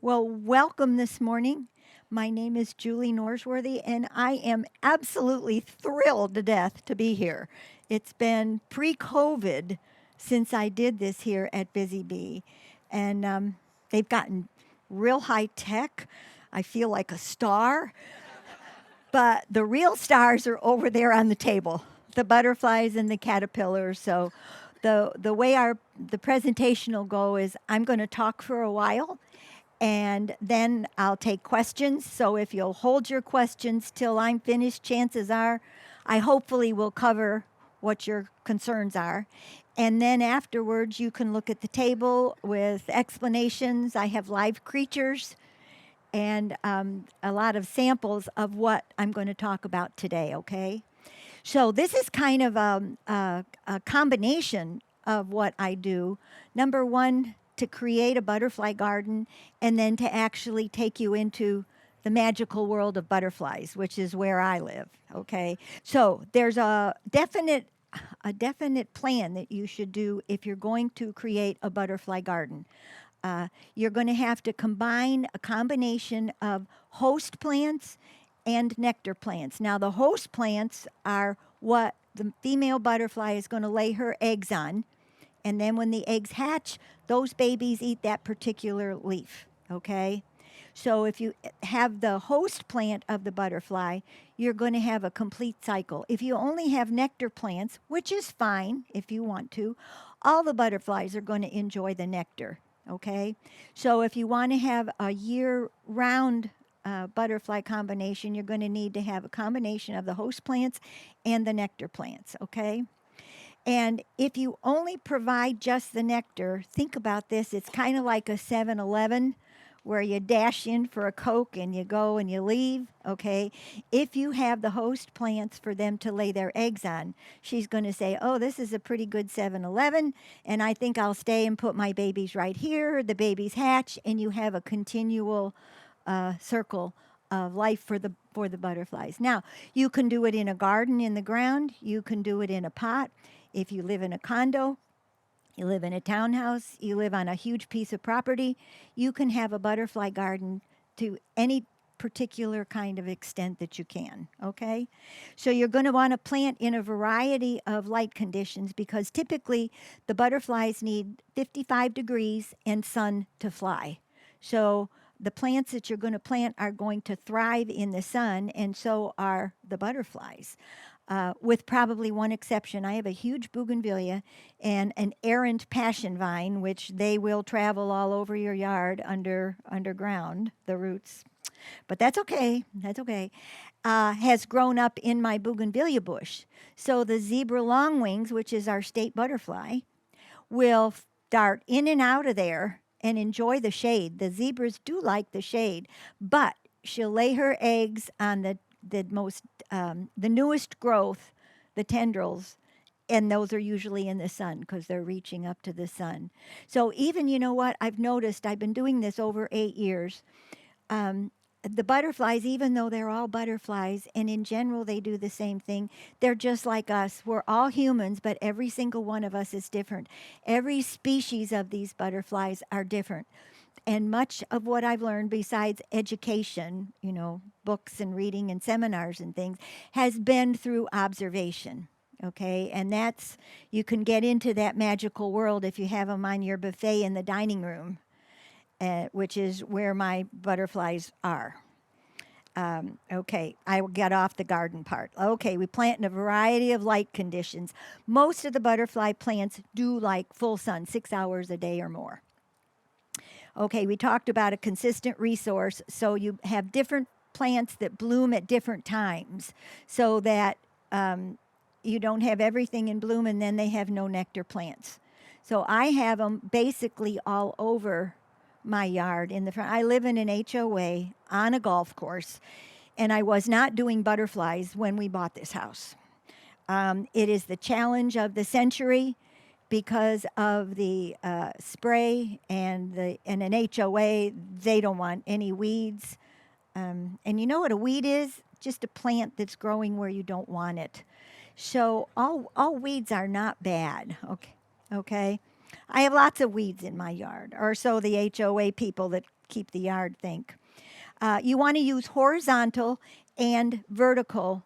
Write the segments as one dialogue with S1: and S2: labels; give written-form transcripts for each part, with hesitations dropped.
S1: Well, welcome this morning. My name is Julie Norsworthy, and I am absolutely thrilled to death to be here. It's been pre COVID since I did this here at Busy Bee, and they've gotten real high tech. I feel like a star, but the real stars are over there on the table, the butterflies and the caterpillars. So the way the presentation will go is I'm going to talk for a while and then I'll take questions. So if you'll hold your questions till I'm finished, chances are I hopefully will cover what your concerns are. And then afterwards, you can look at the table with explanations. I have live creatures and a lot of samples of what I'm going to talk about today, okay? So this is kind of a combination of what I do. Number one, to create a butterfly garden, and then to actually take you into the magical world of butterflies, which is where I live. Okay, so there's a definite plan that you should do if you're going to create a butterfly garden. You're going to have to combine a combination of host plants and nectar plants. Now, the host plants are what the female butterfly is going to lay her eggs on. And then when the eggs hatch, those babies eat that particular leaf, okay? So if you have the host plant of the butterfly, you're going to have a complete cycle. If you only have nectar plants, which is fine if you want to, all the butterflies are going to enjoy the nectar, okay? So if you want to have a year-round butterfly combination, you're going to need to have a combination of the host plants and the nectar plants, okay? And if you only provide just the nectar, think about this. It's kind of like a 7-Eleven where you dash in for a Coke and you go and you leave, okay? If you have the host plants for them to lay their eggs on, she's going to say, oh, this is a pretty good 7-Eleven, and I think I'll stay and put my babies right here. The babies hatch, and you have a continual circle of life for the butterflies. Now, you can do it in a garden in the ground. You can do it in a pot. If you live in a condo, you live in a townhouse, you live on a huge piece of property, you can have a butterfly garden to any particular kind of extent that you can, okay? So you're going to want to plant in a variety of light conditions because typically the butterflies need 55 degrees and sun to fly. So the plants that you're going to plant are going to thrive in the sun, and so are the butterflies. With probably one exception. I have a huge bougainvillea and an errant passion vine, which they will travel all over your yard underground, the roots. But that's okay. That's okay. Has grown up in my bougainvillea bush. So the zebra longwings, which is our state butterfly, will dart in and out of there and enjoy the shade. The zebras do like the shade, but she'll lay her eggs on the newest growth, the tendrils, and those are usually in the sun because they're reaching up to the sun. So even, you know what, I've noticed, I've been doing this over 8 years. The butterflies, even though they're all butterflies, and in general they do the same thing, they're just like us. We're all humans, but every single one of us is different. Every species of these butterflies are different. And much of what I've learned, besides education, books and reading and seminars and things, has been through observation. Okay, and you can get into that magical world if you have them on your buffet in the dining room, which is where my butterflies are. Okay, I will get off the garden part. Okay, we plant in a variety of light conditions. Most of the butterfly plants do like full sun, 6 hours a day or more. Okay, we talked about a consistent resource, so you have different plants that bloom at different times so that you don't have everything in bloom and then they have no nectar plants. So I have them basically all over my yard in the front. I live in an HOA on a golf course, and I was not doing butterflies when we bought this house. It is the challenge of the century because of the spray and an HOA. They don't want any weeds. And you know what a weed is? Just a plant that's growing where you don't want it. So all weeds are not bad. Okay. I have lots of weeds in my yard, or so the HOA people that keep the yard think. You want to use horizontal and vertical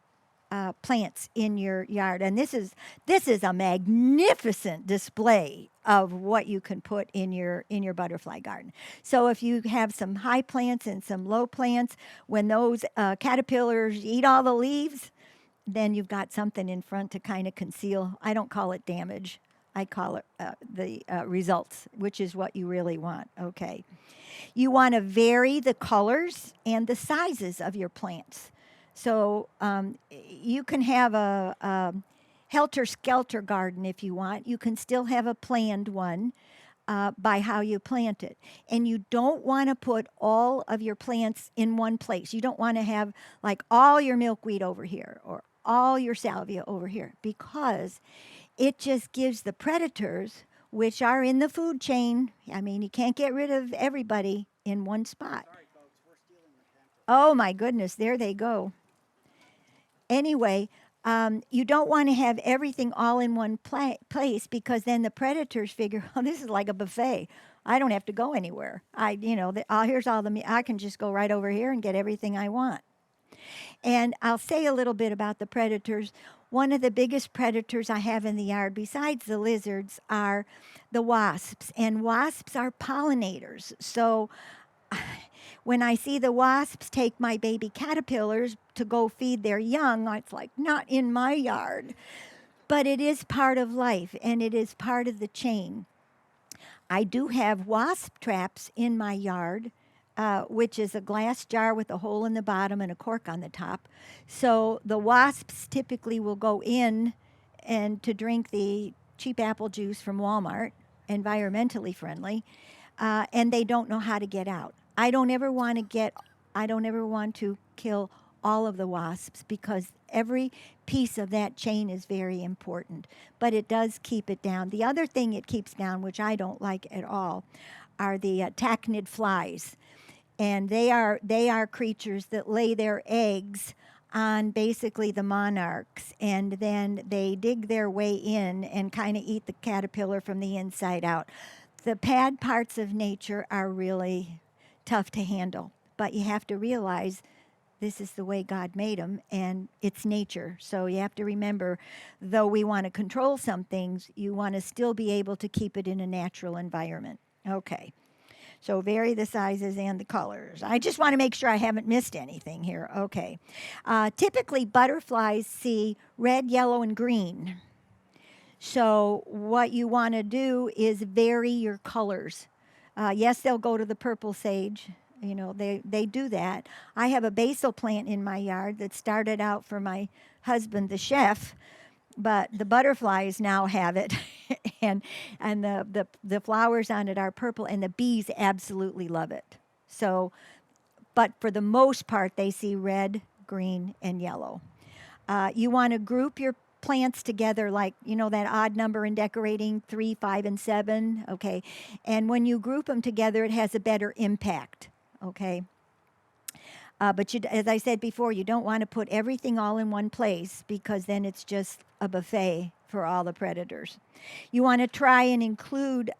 S1: plants in your yard, and this is a magnificent display of what you can put in your butterfly garden. So if you have some high plants and some low plants, when those caterpillars eat all the leaves, then you've got something in front to kind of conceal. I don't call it damage. I call it the results, which is what you really want. Okay. You want to vary the colors and the sizes of your plants. So you can have a helter-skelter garden if you want. You can still have a planned one by how you plant it. And you don't want to put all of your plants in one place. You don't want to have like all your milkweed over here or all your salvia over here, because it just gives the predators, which are in the food chain. I mean, you can't get rid of everybody in one spot.
S2: Sorry, folks, we're stealing the pamphlets.
S1: Oh my goodness, there they go. Anyway, you don't want to have everything all in one place, because then the predators figure, oh, this is like a buffet. I don't have to go anywhere. Here's all I can just go right over here and get everything I want. And I'll say a little bit about the predators. One of the biggest predators I have in the yard, besides the lizards, are the wasps. And wasps are pollinators. So when I see the wasps take my baby caterpillars to go feed their young, it's like, not in my yard. But it is part of life, and it is part of the chain. I do have wasp traps in my yard, which is a glass jar with a hole in the bottom and a cork on the top. So the wasps typically will go in and to drink the cheap apple juice from Walmart, environmentally friendly, and they don't know how to get out. I don't ever want to kill all of the wasps, because every piece of that chain is very important, but it does keep it down. The other thing it keeps down, which I don't like at all, are the tachinid flies. And they are creatures that lay their eggs on basically the monarchs, and then they dig their way in and kind of eat the caterpillar from the inside out. The bad parts of nature are really tough to handle, but you have to realize this is the way God made them, and it's nature. So you have to remember, though we want to control some things, you want to still be able to keep it in a natural environment. Okay. So vary the sizes and the colors. I just want to make sure I haven't missed anything here. Okay. Typically, butterflies see red, yellow, and green. So what you want to do is vary your colors. Yes, they'll go to the purple sage. You know, they do that. I have a basil plant in my yard that started out for my husband, the chef, but the butterflies now have it, and the flowers on it are purple, and the bees absolutely love it. So, but for the most part, they see red, green, and yellow. You want to group your plants together, like, you know, that odd number in decorating, 3, 5, and 7. Okay, and when you group them together, it has a better impact. Okay. But as I said before, you don't want to put everything all in one place, because then it's just a buffet for all the predators. You want to try and include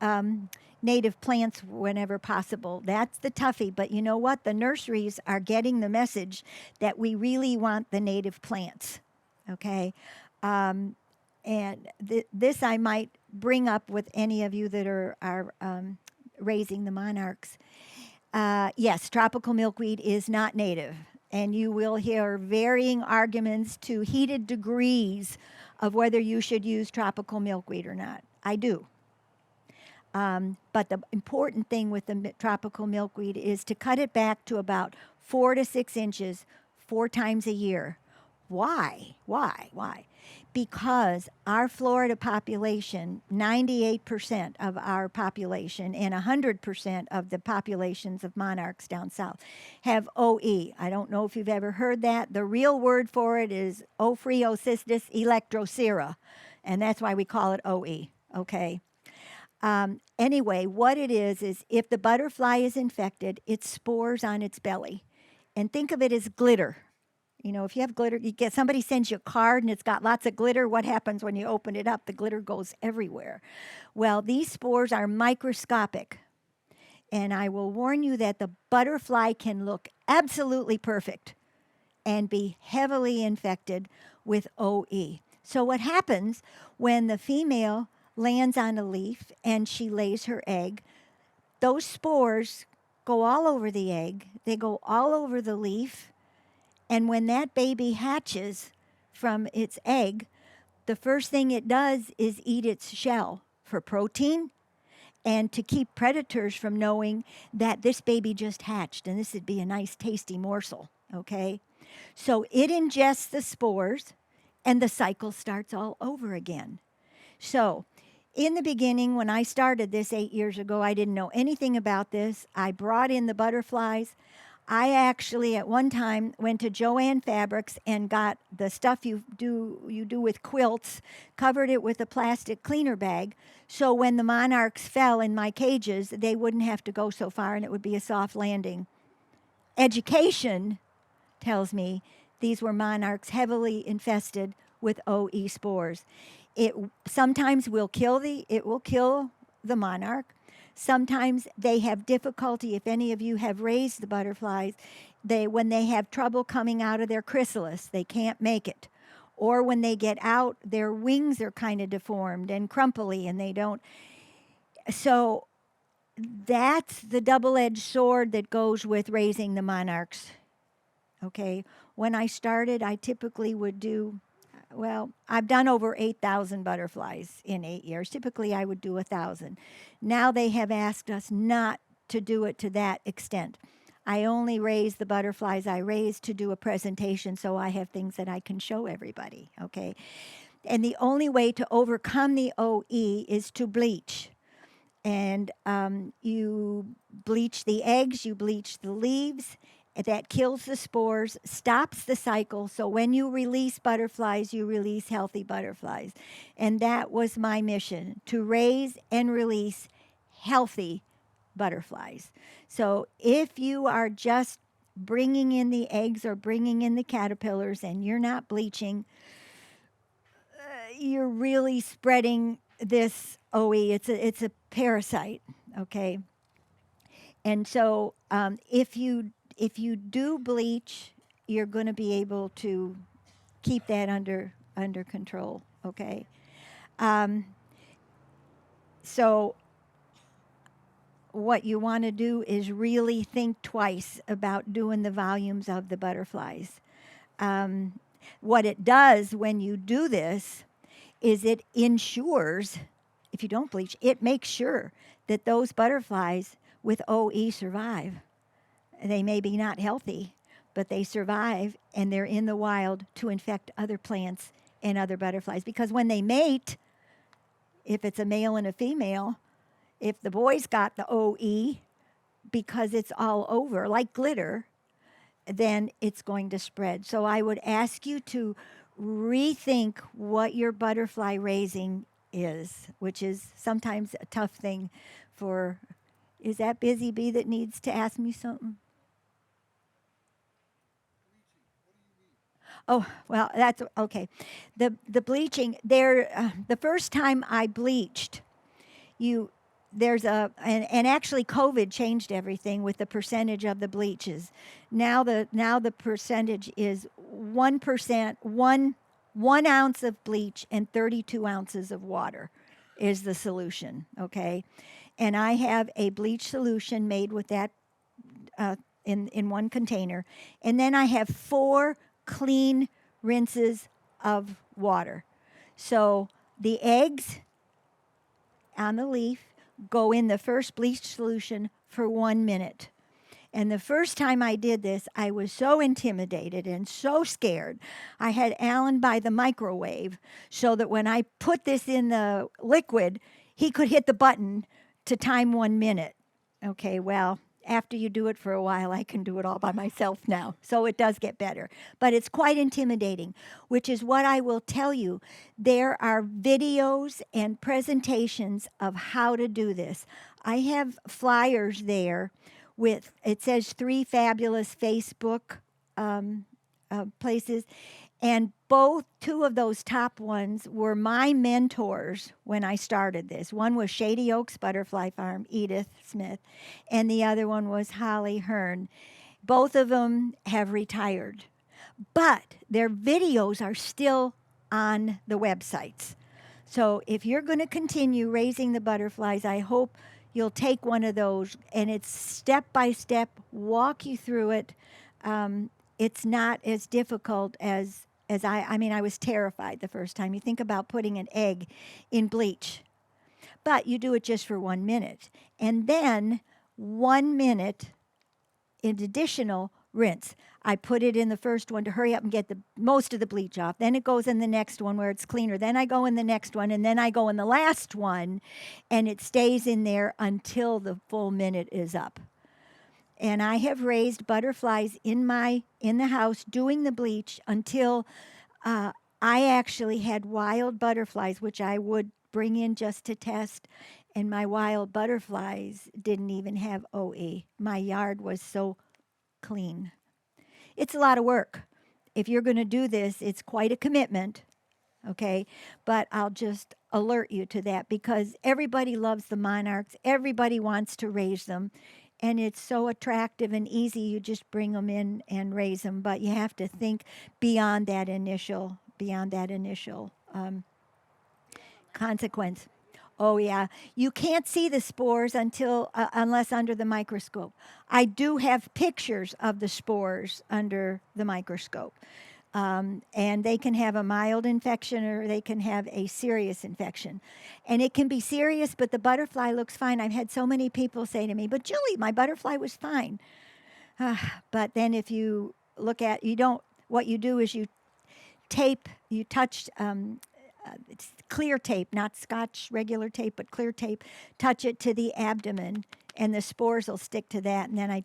S1: native plants whenever possible. That's the toughie, but you know what? The nurseries are getting the message that we really want the native plants, okay? And this I might bring up with any of you that are raising the monarchs. Yes, tropical milkweed is not native, and you will hear varying arguments to heated degrees of whether you should use tropical milkweed or not. I do. But the important thing with the tropical milkweed is to cut it back to about 4 to 6 inches 4 times a year. Why? Why? Because our Florida population, 98% of our population and 100% of the populations of monarchs down south have OE. I don't know if you've ever heard that. The real word for it is Ophryocystis electrocera, and that's why we call it OE, okay? Anyway, what it is if the butterfly is infected, it spores on its belly. And think of it as glitter. You know, if you have glitter, somebody sends you a card and it's got lots of glitter. What happens when you open it up? The glitter goes everywhere. Well, these spores are microscopic. And I will warn you that the butterfly can look absolutely perfect and be heavily infected with OE. So, what happens when the female lands on a leaf and she lays her egg? Those spores go all over the egg, they go all over the leaf, and when that baby hatches from its egg, the first thing it does is eat its shell for protein and to keep predators from knowing that this baby just hatched and this would be a nice tasty morsel, okay? So it ingests the spores and the cycle starts all over again. So, in the beginning, when I started this 8 years ago, I didn't know anything about this. I brought in the butterflies. I actually, at one time, went to Joann Fabrics and got the stuff you do with quilts, covered it with a plastic cleaner bag, so when the monarchs fell in my cages, they wouldn't have to go so far, and it would be a soft landing. Education tells me these were monarchs heavily infested with OE spores. It sometimes it will kill the monarch. Sometimes they have difficulty. If any of you have raised the butterflies, when they have trouble coming out of their chrysalis, they can't make it. Or when they get out, their wings are kind of deformed and crumply and they don't. So that's the double-edged sword that goes with raising the monarchs. Okay, when I started, I typically would do, well, I've done over 8,000 butterflies in 8 years. Typically, I would do 1,000. Now they have asked us not to do it to that extent. I only raise the butterflies I raise to do a presentation so I have things that I can show everybody, okay? And the only way to overcome the OE is to bleach. And you bleach the eggs, you bleach the leaves. That kills the spores, stops the cycle. So when you release butterflies, you release healthy butterflies. And that was my mission, to raise and release healthy butterflies. So if you are just bringing in the eggs or bringing in the caterpillars and you're not bleaching, you're really spreading this OE. It's a parasite, okay? And so if you do bleach, you're going to be able to keep that under control, okay? Um, so what you want to do is really think twice about doing the volumes of the butterflies. What it does when you do this is it ensures, if you don't bleach, it makes sure that those butterflies with OE survive. They may be not healthy, but they survive and they're in the wild to infect other plants and other butterflies. Because when they mate, if it's a male and a female, if the boy's got the OE, because it's all over, like glitter, then it's going to spread. So I would ask you to rethink what your butterfly raising is, which is sometimes a tough thing for. Is that Busy Bee that needs to ask me something? Oh, well, that's okay. The bleaching there. The first time I bleached, you there's and actually COVID changed everything with the percentage of the bleaches. Now the percentage is 1%, one ounce of bleach and 32 ounces of water is the solution. Okay, and I have a bleach solution made with that in one container, and then I have 4 clean rinses of water. So the eggs on the leaf go in the first bleach solution for 1 minute. And the first time I did this, I was so intimidated and so scared. I had Alan by the microwave so that when I put this in the liquid, he could hit the button to time 1 minute. Okay, well, after you do it for a while, I can do it all by myself now. So it does get better. But it's quite intimidating, which is what I will tell you. There are videos and presentations of how to do this. I have flyers there with, it says 3 fabulous Facebook places. And two of those top ones were my mentors when I started this. One was Shady Oaks Butterfly Farm, Edith Smith, and the other one was Holly Hearn. Both of them have retired, but their videos are still on the websites. So if you're going to continue raising the butterflies, I hope you'll take one of those, and it's step by step, walk you through it. It's not as difficult as I mean, I was terrified the first time. You think about putting an egg in bleach, but you do it just for 1 minute. And then 1 minute in additional rinse. I put it in the first one to hurry up and get the most of the bleach off. Then it goes in the next one where it's cleaner. Then I go in the next one, and then I go in the last one, and it stays in there until the full minute is up. And I have raised butterflies in the house doing the bleach until I actually had wild butterflies, which I would bring in just to test, and my wild butterflies didn't even have OE. My yard was so clean. It's a lot of work. If you're going to do this, it's quite a commitment, okay? But I'll just alert you to that because everybody loves the monarchs. Everybody wants to raise them. And it's so attractive and easy. You just bring them in and raise them. But you have to think beyond that initial consequence. Oh yeah, you can't see the spores unless under the microscope. I do have pictures of the spores under the microscope, and they can have a mild infection or they can have a serious infection, and it can be serious. But the butterfly looks fine. I've had so many people say to me, "But Julie, my butterfly was fine." But then if you look at you don't. What you do is you touch it's clear tape, not Scotch regular tape, but clear tape. Touch it to the abdomen, and the spores will stick to that. And then I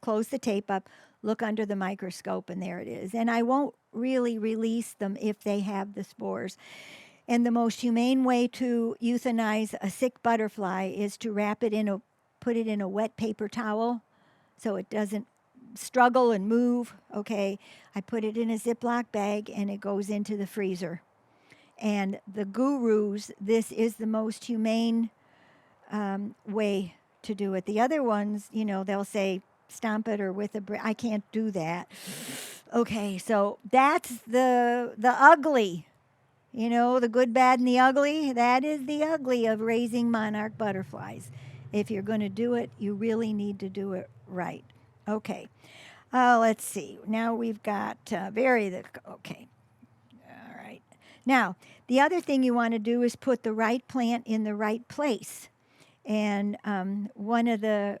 S1: close the tape up, look under the microscope, and there it is. And I won't really release them if they have the spores. And the most humane way to euthanize a sick butterfly is to put it in a wet paper towel so it doesn't struggle and move. Okay, I put it in a Ziploc bag and it goes into the freezer. And the gurus, this is the most humane way to do it. The other ones, they'll say stomp it or with I can't do that. Okay, so that's the ugly. The good, bad, and the ugly. That is the ugly of raising monarch butterflies. If you're going to do it, you really need to do it right. Okay. Let's see. Now we've got okay. All right. Now, the other thing you want to do is put the right plant in the right place. And one of the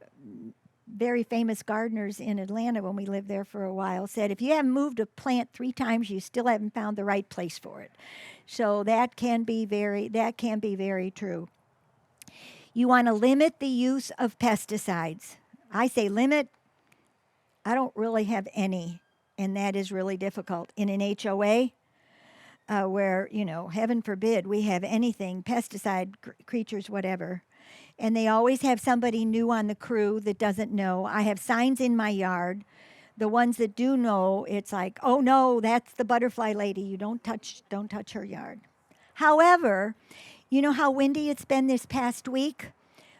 S1: very famous gardeners in Atlanta, when we lived there for a while, said, if you haven't moved a plant 3 times, you still haven't found the right place for it. So that can be very true. You want to limit the use of pesticides. I say limit. I don't really have any, and that is really difficult. In an HOA, where, heaven forbid we have anything, pesticide creatures, whatever. And they always have somebody new on the crew that doesn't know. I have signs in my yard. The ones that do know, it's like, oh no, that's the butterfly lady. You don't touch her yard. However, you know how windy it's been this past week?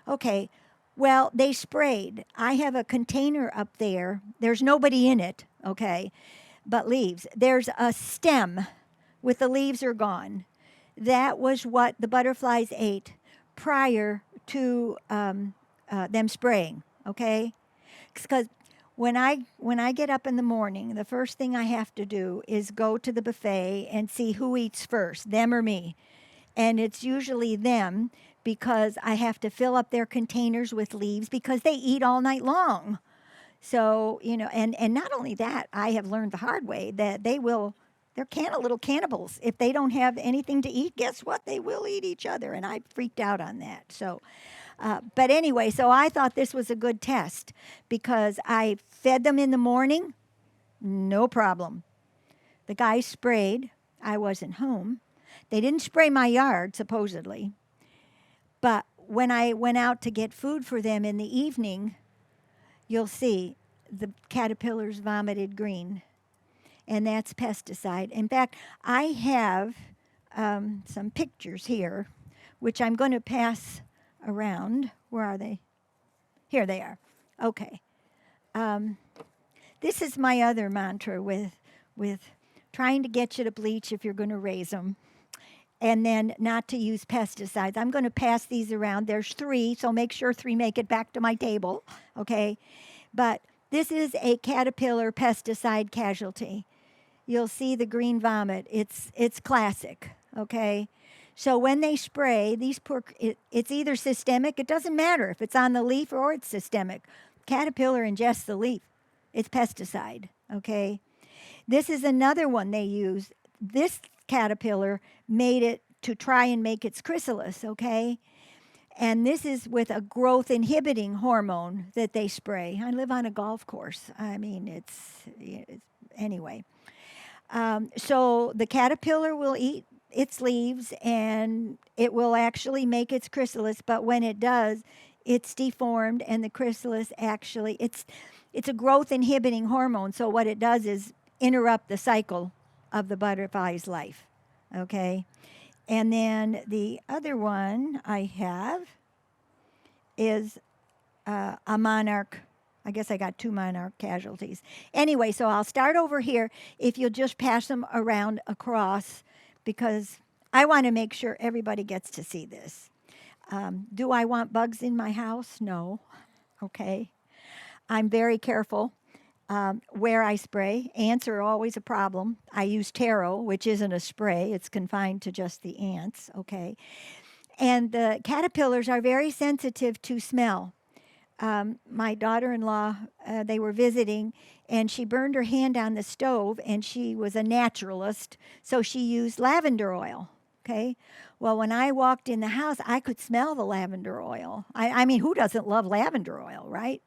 S1: Okay, well, they sprayed. I have a container up there. There's nobody in it, okay, but leaves. There's a stem with the leaves are gone. That was what the butterflies ate prior to them spraying, okay? Because when I get up in the morning, the first thing I have to do is go to the buffet and see who eats first, them or me. And it's usually them because I have to fill up their containers with leaves because they eat all night long. So, and not only that, I have learned the hard way that they're little cannibals. If they don't have anything to eat, guess what? They will eat each other. And I freaked out on that. So, but anyway, so I thought this was a good test because I fed them in the morning, no problem. The guy sprayed. I wasn't home. They didn't spray my yard, supposedly. But when I went out to get food for them in the evening, you'll see the caterpillars vomited green. and that's pesticide. In fact, I have some pictures here, which I'm going to pass around. Where are they? Here they are. Okay. Um, this is my other mantra with trying to get you to bleach if you're going to raise them, and then not to use pesticides. I'm going to pass these around. There's 3, so make sure 3 make it back to my table, okay? But this is a caterpillar pesticide casualty. You'll see the green vomit. It's classic, okay? So when they spray, it's either systemic. It doesn't matter if it's on the leaf or it's systemic. Caterpillar ingests the leaf. It's pesticide, okay? This is another one they use. This caterpillar made it to try and make its chrysalis, okay? And this is with a growth inhibiting hormone that they spray. I live on a golf course. I mean, anyway. So the caterpillar will eat its leaves and it will actually make its chrysalis, but when it does, it's deformed and the chrysalis actually it's a growth inhibiting hormone. So what it does is interrupt the cycle of the butterfly's life. Okay? And then the other one I have is a monarch. I guess I got 2 monarch casualties. Anyway, so I'll start over here if you'll just pass them around across because I want to make sure everybody gets to see this. Do I want bugs in my house? No. Okay. I'm very careful where I spray. Ants are always a problem. I use taro, which isn't a spray. It's confined to just the ants. Okay. And the caterpillars are very sensitive to smell. My daughter-in-law, they were visiting, and she burned her hand on the stove, and she was a naturalist, so she used lavender oil. Okay. Well, when I walked in the house, I could smell the lavender oil. I mean, who doesn't love lavender oil, right?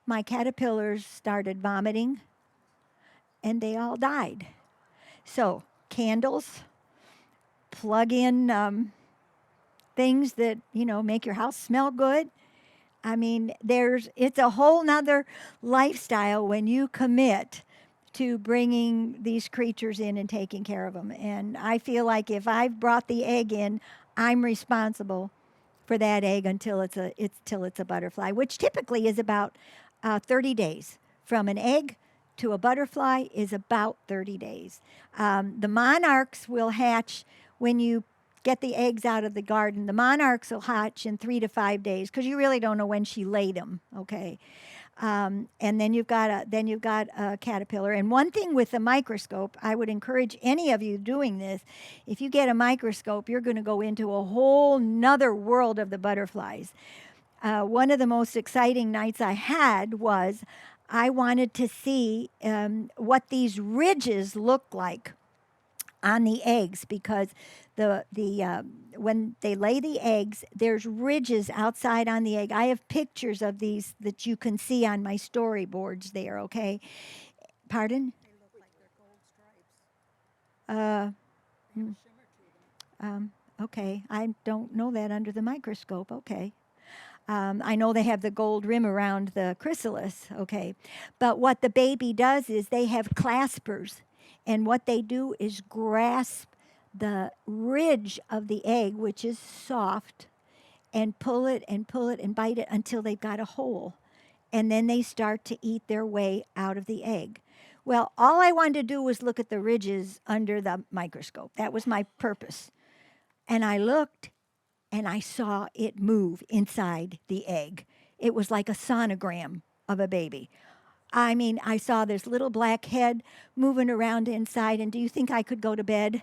S1: My caterpillars started vomiting, and they all died. So, candles, plug in things that, make your house smell good. I mean, it's a whole nother lifestyle when you commit to bringing these creatures in and taking care of them. And I feel like if I've brought the egg in, I'm responsible for that egg until it's a butterfly, which typically is about 30 days. From an egg to a butterfly is about 30 days. The monarchs will hatch when you get the eggs out of the garden. The monarchs will hatch in 3 to 5 days because you really don't know when she laid them. Okay, and then you've got a caterpillar. And one thing with the microscope, I would encourage any of you doing this. If you get a microscope, you're going to go into a whole nother world of the butterflies. One of the most exciting nights I had was I wanted to see what these ridges look like on the eggs because the when they lay the eggs, there's ridges outside on the egg. I have pictures of these that you can see on my storyboards there. Okay, pardon?
S2: They look like they're gold stripes.
S1: Uh,
S2: They have
S1: mm,
S2: a shimmer to them.
S1: okay, I don't know that under the microscope. Okay. I know they have the gold rim around the chrysalis, okay. But what the baby does is they have claspers, and what they do is grasp the ridge of the egg, which is soft, and pull it and pull it and bite it until they've got a hole. And then they start to eat their way out of the egg. Well, all I wanted to do was look at the ridges under the microscope. That was my purpose. And I looked and I saw it move inside the egg. It was like a sonogram of a baby. I mean, I saw this little black head moving around inside, and do you think I could go to bed?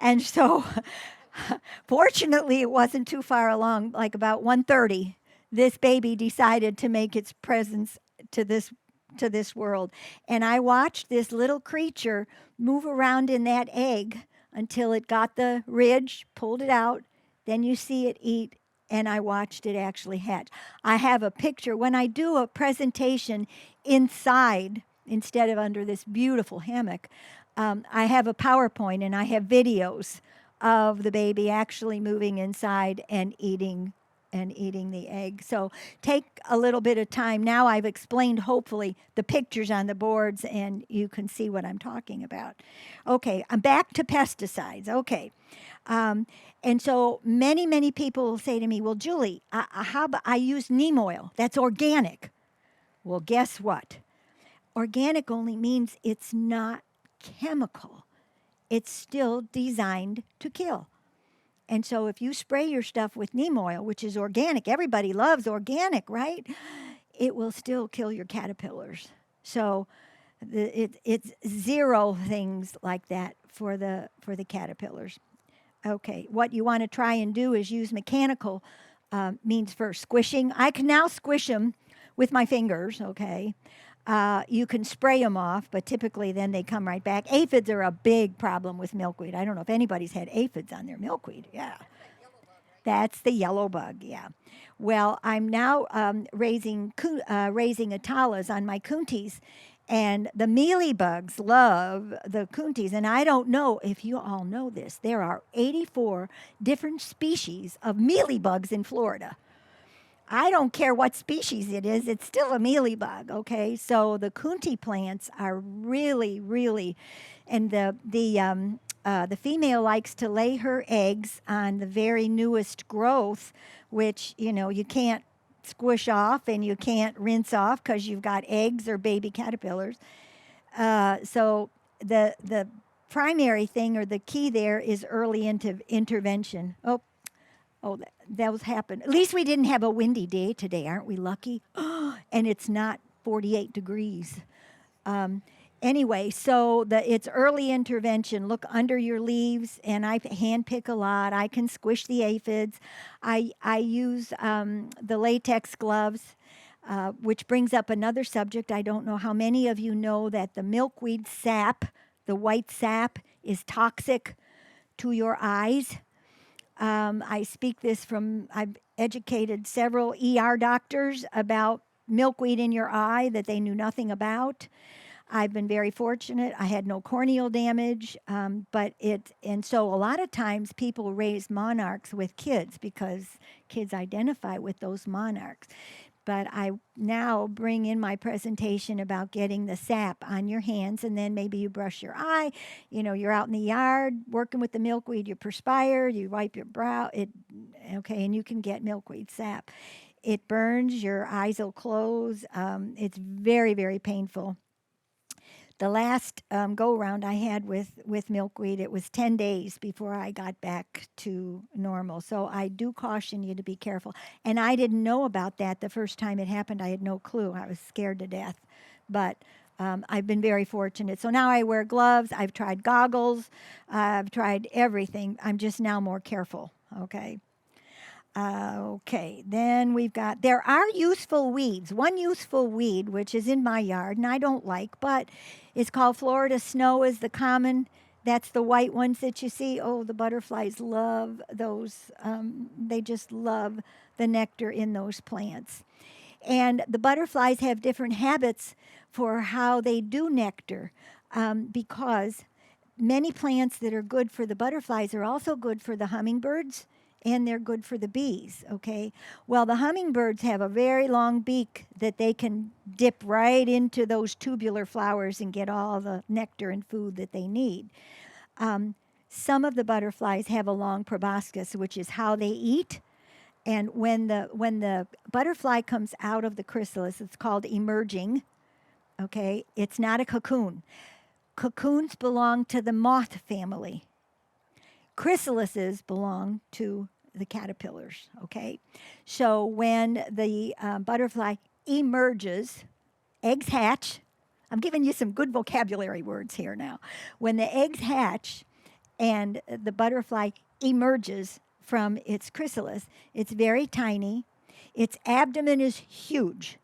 S1: And so, fortunately, it wasn't too far along, like about 1:30, this baby decided to make its presence to this world. And I watched this little creature move around in that egg until it got the ridge, pulled it out, then you see it eat, and I watched it actually hatch. I have a picture. When I do a presentation inside, instead of under this beautiful hammock, I have a PowerPoint and I have videos of the baby actually moving inside and eating and eating the egg. So take a little bit of time. Now I've explained, hopefully, the pictures on the boards, and you can see what I'm talking about. Okay, I'm back to pesticides. Okay. Um, and so many people will say to me, well, Julie, how about I use neem oil? That's organic. Well, guess what? Organic only means it's not chemical. It's still designed to kill. And so if you spray your stuff with neem oil, which is organic, everybody loves organic, right? It will still kill your caterpillars. So it's zero things like that for the caterpillars. Okay, what you want to try and do is use mechanical means for squishing. I can now squish them with my fingers, okay? You can spray them off, but typically then they come right back. Aphids are a big problem with milkweed. I don't know if anybody's had aphids on their milkweed. Yeah. That's the yellow bug, yeah. Well, I'm now raising atalas on my coonties, and the mealy bugs love the coonties. And I don't know if you all know this. There are 84 different species of mealy bugs in Florida. I don't care what species it is, it's still a mealybug, okay? So the coontie plants are really, and the female likes to lay her eggs on the very newest growth, which, you know, you can't squish off and you can't rinse off because you've got eggs or baby caterpillars. So the primary thing or the key there is early intervention. Oh, that was happened. At least we didn't have a windy day today. Aren't we lucky? And it's not 48 degrees. Um, anyway, so it's early intervention. Look under your leaves, and I hand pick a lot. I can squish the aphids. I use the latex gloves, which brings up another subject. I don't know how many of you know that the milkweed sap, the white sap, is toxic to your eyes. I speak this from, I've educated several ER doctors about milkweed in your eye that they knew nothing about. I've been very fortunate. I had no corneal damage, and so a lot of times people raise monarchs with kids because kids identify with those monarchs. But I now bring in my presentation about getting the sap on your hands, and then maybe you brush your eye. You know, you're out in the yard working with the milkweed, you perspire, you wipe your brow, okay, and you can get milkweed sap. It burns, your eyes will close. It's very painful. The last go around I had with milkweed, it was 10 days before I got back to normal. So I do caution you to be careful. And I didn't know about that the first time it happened. I had no clue. I was scared to death. But I've been very fortunate. So now I wear gloves. I've tried goggles. I've tried everything. I'm just now more careful. Okay. Okay, then there are useful weeds. One useful weed, which is in my yard, and I don't like, but it's called Florida snow is the common. That's the white ones that you see. Oh, the butterflies love those. They just love the nectar in those plants. And the butterflies have different habits for how they do nectar because many plants that are good for the butterflies are also good for the hummingbirds and they're good for the bees, okay? Well, the hummingbirds have a very long beak that they can dip right into those tubular flowers and get all the nectar and food that they need. Some of the butterflies have a long proboscis, which is how they eat. And when the butterfly comes out of the chrysalis, it's called emerging, okay? It's not a cocoon. Cocoons belong to the moth family. Chrysalises belong to the caterpillars, okay? So when the butterfly emerges, eggs hatch. I'm giving you some good vocabulary words here now. When the eggs hatch and the butterfly emerges from its chrysalis, it's very tiny. Its abdomen is huge,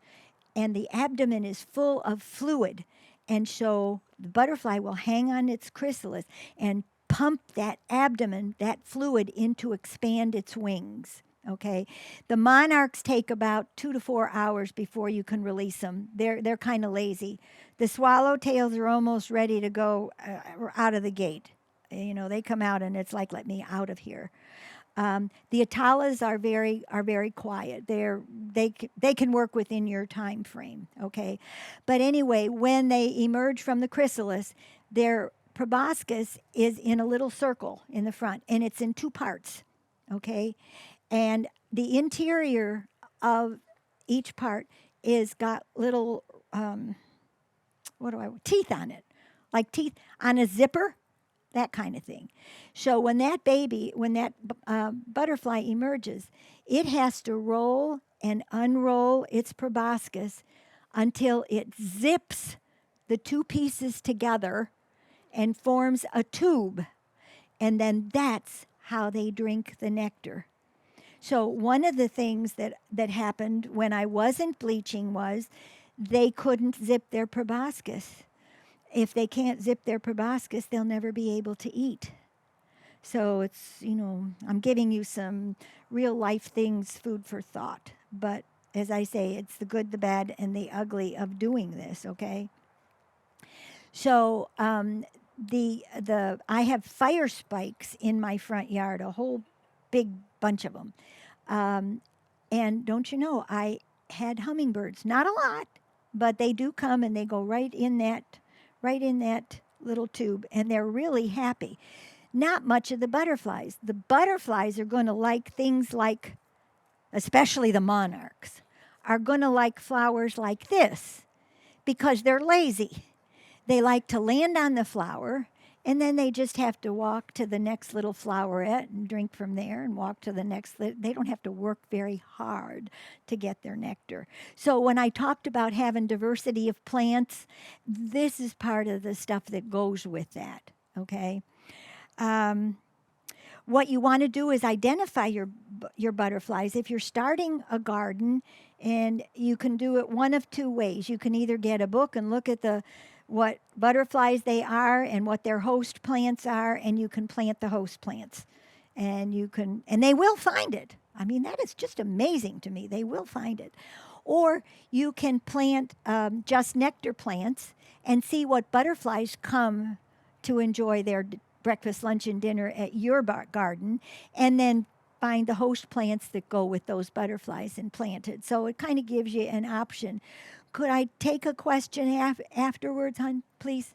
S1: and the abdomen is full of fluid. And so the butterfly will hang on its chrysalis and pump that abdomen, that fluid, in to expand its wings. Okay, the monarchs take about 2 to 4 hours before you can release them. They're kind of lazy. The swallowtails are almost ready to go out of the gate. You know, they come out and it's like, let me out of here. The Atalas are very quiet. They can work within your time frame. Okay, but anyway, when they emerge from the chrysalis, their proboscis is in a little circle in the front, and it's in two parts. Okay, and the interior of each part is got little teeth on it, like teeth on a zipper, that kind of thing. So when that butterfly emerges, it has to roll and unroll its proboscis until it zips the two pieces together and forms a tube. And then that's how they drink the nectar. So one of the things that happened when I wasn't bleaching was they couldn't zip their proboscis. If they can't zip their proboscis, they'll never be able to eat. So it's, I'm giving you some real life things, food for thought. But as I say, it's the good, the bad, and the ugly of doing this, okay? So the I have fire spikes in my front yard, a whole big bunch of them. Um, and don't you know, I had hummingbirds, not a lot, but they do come and they go right in that little tube, and they're really happy. Not much of the butterflies. The butterflies are going to like things like, especially the monarchs, are going to like flowers like this because they're lazy. They like to land on the flower, and then they just have to walk to the next little flowerette and drink from there and walk to the next. They don't have to work very hard to get their nectar. So when I talked about having diversity of plants, this is part of the stuff that goes with that, okay? Um, what you want to do is identify your butterflies. If you're starting a garden, and you can do it one of two ways. You can either get a book and look at what butterflies they are and what their host plants are, and you can plant the host plants. And they will find it. I mean, that is just amazing to me. They will find it. Or you can plant just nectar plants and see what butterflies come to enjoy their breakfast, lunch, and dinner at your garden, and then find the host plants that go with those butterflies and plant it. So it kind of gives you an option. Could I take a question afterwards, hon, please?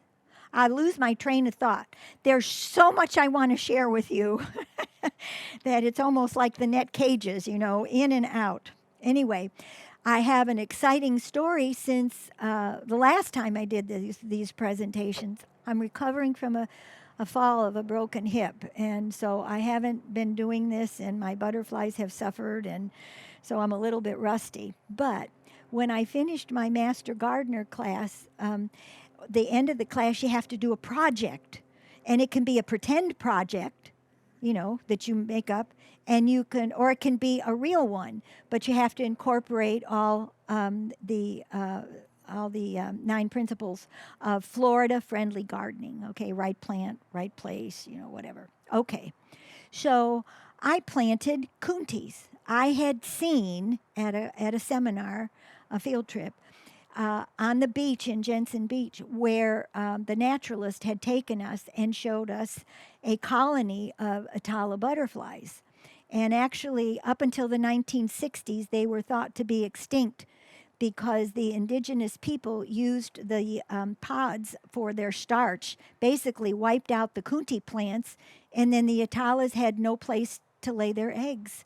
S1: I lose my train of thought. There's so much I want to share with you that it's almost like the net cages, in and out. Anyway, I have an exciting story since the last time I did these presentations. I'm recovering from a fall of a broken hip, and so I haven't been doing this, and my butterflies have suffered, and so I'm a little bit rusty. But when I finished my Master Gardener class, the end of the class, you have to do a project, and it can be a pretend project, that you make up, and or it can be a real one, but you have to incorporate all the 9 principles of Florida friendly gardening. Okay, right plant, right place, whatever. Okay, so I planted kuntis. I had seen at a seminar, a field trip, on the beach in Jensen Beach, where the naturalist had taken us and showed us a colony of Atala butterflies. And actually, up until the 1960s, they were thought to be extinct because the indigenous people used the pods for their starch, basically wiped out the kunti plants, and then the Atalas had no place to lay their eggs.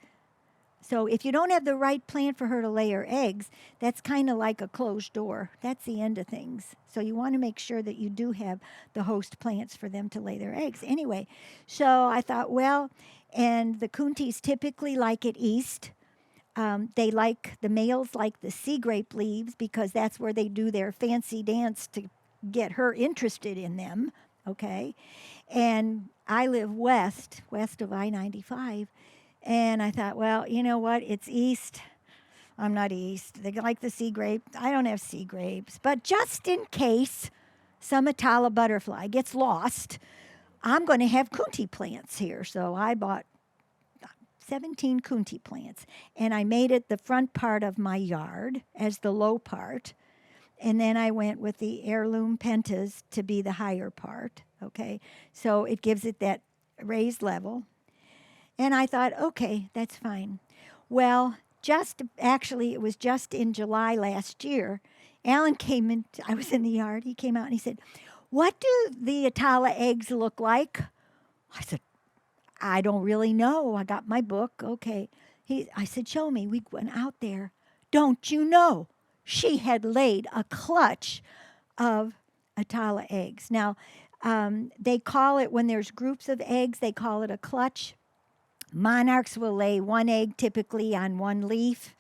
S1: So if you don't have the right plant for her to lay her eggs, that's kind of like a closed door. That's the end of things. So you want to make sure that you do have the host plants for them to lay their eggs. Anyway, so I thought, well, and the kuntis typically like it east. The males like the sea grape leaves because that's where they do their fancy dance to get her interested in them, okay? And I live west of I-95, and I thought, well, you know what? It's east. I'm not east. They like the sea grape. I don't have sea grapes. But just in case some Atala butterfly gets lost, I'm going to have kunti plants here. So I bought 17 kunti plants, and I made it the front part of my yard as the low part, and then I went with the heirloom pentas to be the higher part, okay? So it gives it that raised level. And I thought, okay, that's fine. Well, just actually, it was just in July last year. Alan came in, I was in the yard. He came out and he said, "What do the Atala eggs look like?" I said, "I don't really know. I got my book. Okay." I said, "Show me." We went out there. Don't you know? She had laid a clutch of Atala eggs. Now, they call it, when there's groups of eggs, they call it a clutch. Monarchs will lay one egg typically on one leaf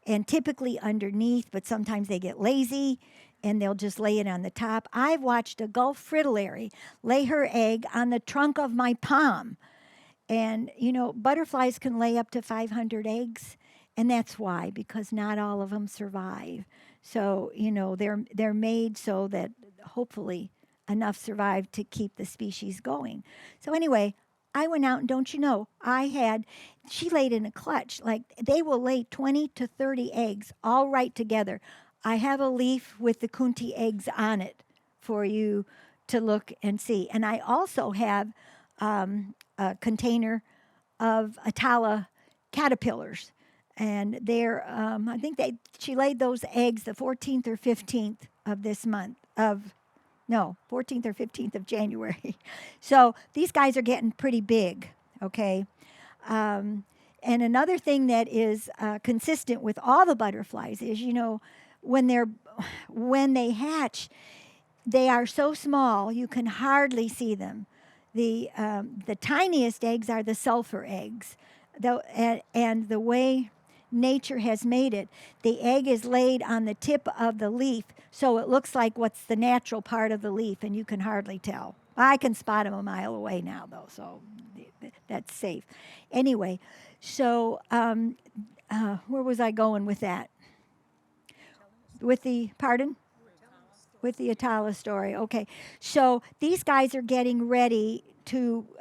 S1: and typically underneath, but sometimes they get lazy and they'll just lay it on the top. I've watched a Gulf fritillary lay her egg on the trunk of my palm. And, butterflies can lay up to 500 eggs. And that's why, because not all of them survive. So, they're made so that hopefully enough survive to keep the species going. So, anyway, I went out and don't you know, she laid in a clutch. Like they will lay 20 to 30 eggs all right together. I have a leaf with the Kunti eggs on it for you to look and see. And I also have a container of Atala caterpillars. And I think she laid those eggs the 14th or 15th of this month, no, 14th or 15th of January. So these guys are getting pretty big, okay? Um, and another thing that is consistent with all the butterflies is, when when they hatch, they are so small you can hardly see them. The tiniest eggs are the sulfur eggs, and the way nature has made it, the egg is laid on the tip of the leaf, so it looks like what's the natural part of the leaf, and you can hardly tell. I can spot them a mile away now, though, so that's safe. Anyway, so where was I going with that? With the pardon? With the Atala story. Okay. So these guys are getting ready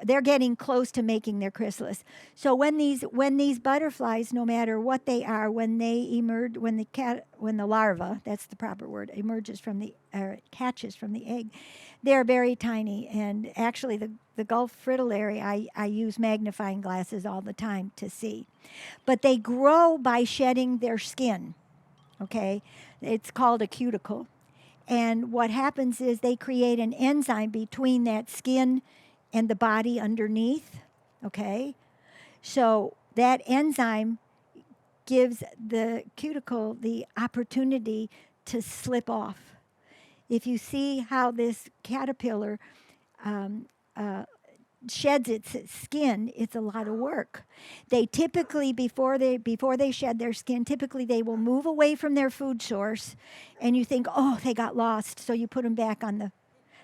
S1: they're getting close to making their chrysalis. So when these butterflies, no matter what they are, when they emerge, when the larva, that's the proper word, emerges from catches from the egg, they're very tiny. And actually the Gulf fritillary, I use magnifying glasses all the time to see. But they grow by shedding their skin. Okay. It's called a cuticle. And what happens is they create an enzyme between that skin and the body underneath. Okay? So that enzyme gives the cuticle the opportunity to slip off. If you see how this caterpillar sheds its skin, it's a lot of work. They typically, before they shed their skin, typically they will move away from their food source, and you think, oh, they got lost, so you put them back on the.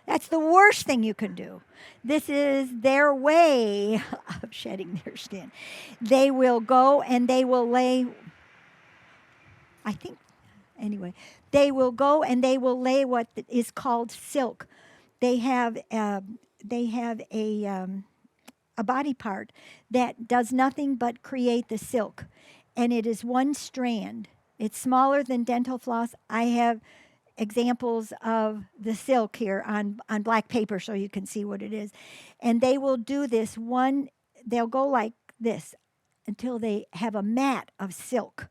S1: That's the worst thing you can do. This is their way of shedding their skin. They will go and they will lay. I think, anyway, they will go and they will lay what is called silk. They have a body part that does nothing but create the silk, and it is one strand. It's smaller than dental floss. I have examples of the silk here on black paper so you can see what it is. And they will do this they'll go like this until they have a mat of silk.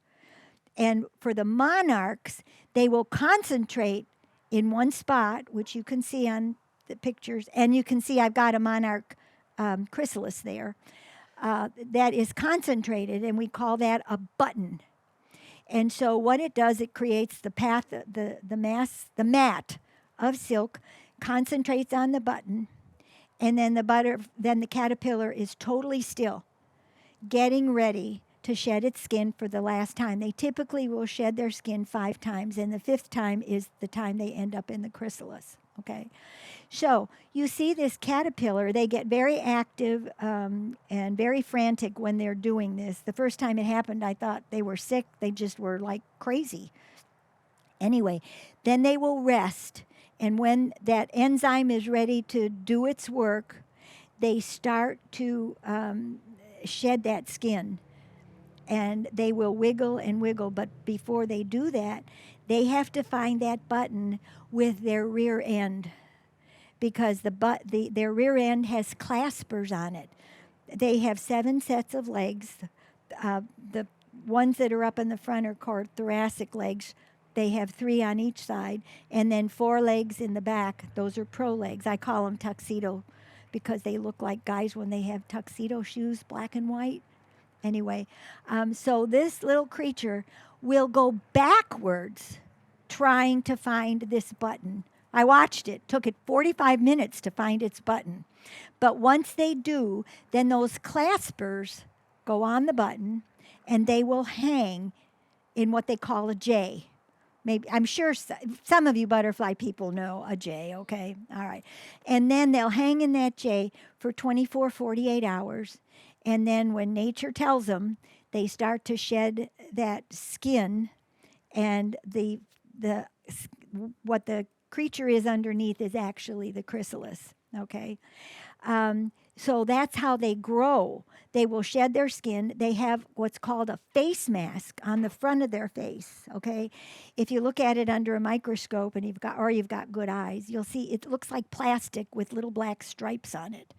S1: And for the monarchs, they will concentrate in one spot, which you can see on the pictures. And you can see I've got a monarch chrysalis there that is concentrated, and we call that a button. And so what it does, it creates the path, the mat of silk, concentrates on the button, and then the caterpillar is totally still, getting ready to shed its skin for the last time. They typically will shed their skin 5 times, and the 5th time is the time they end up in the chrysalis. Okay, so you see this caterpillar, they get very active and very frantic when they're doing this. The first time it happened, I thought they were sick. They just were like crazy. Anyway, then they will rest. And when that enzyme is ready to do its work, they start to shed that skin. And they will wiggle and wiggle. But before they do that, they have to find that button with their rear end, because their rear end has claspers on it. They have 7 sets of legs. The ones that are up in the front are called thoracic legs. They have 3 on each side, and then 4 legs in the back. Those are pro legs. I call them tuxedo because they look like guys when they have tuxedo shoes, black and white. Anyway, so this little creature will go backwards trying to find this button. I watched it. Took it 45 minutes to find its button. But once they do, then those claspers go on the button and they will hang in what they call a J. Maybe I'm sure some of you butterfly people know a J, okay? All right. And then they'll hang in that J for 24, 48 hours. And then when nature tells them, they start to shed that skin, and the what the creature is underneath is actually the chrysalis, okay? So that's how they grow. They will shed their skin. They have what's called a face mask on the front of their face. Okay, if you look at it under a microscope and you've got good eyes, you'll see it looks like plastic with little black stripes on it.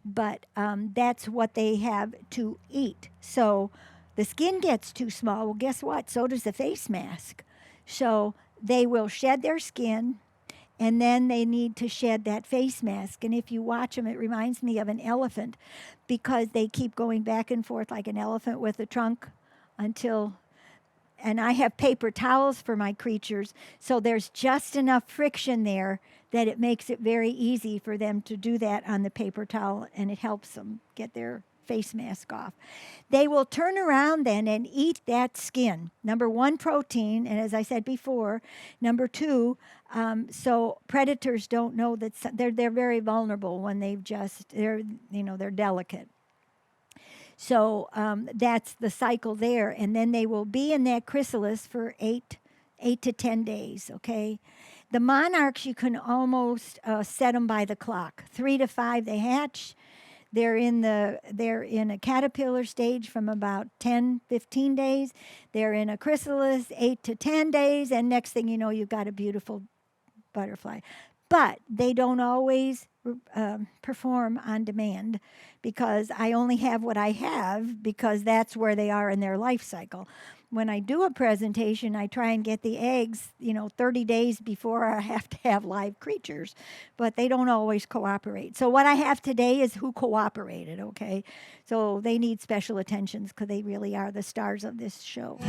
S1: But that's what they have to eat. So the skin gets too small. Well, guess what? So does the face mask. So they will shed their skin, and then they need to shed that face mask. And if you watch them, it reminds me of an elephant because they keep going back and forth like an elephant with a trunk until. And I have paper towels for my creatures, so there's just enough friction there that it makes it very easy for them to do that on the paper towel, and it helps them get their face mask off. They will turn around then and eat that skin. Number 1, protein, and as I said before, number 2, so predators don't know that they're very vulnerable when they're delicate. So that's the cycle there, and then they will be in that chrysalis for 8 to 10 days. Okay, the monarchs you can almost set them by the clock. 3 to 5 they hatch. They're in a caterpillar stage from about 10, 15 days. They're in a chrysalis 8 to 10 days, and next thing you know, you've got a beautiful butterfly. But they don't always perform on demand because I only have what I have because that's where they are in their life cycle. When I do a presentation, I try and get the eggs, 30 days before I have to have live creatures, but they don't always cooperate. So what I have today is who cooperated, okay? So they need special attentions because they really are the stars of this show.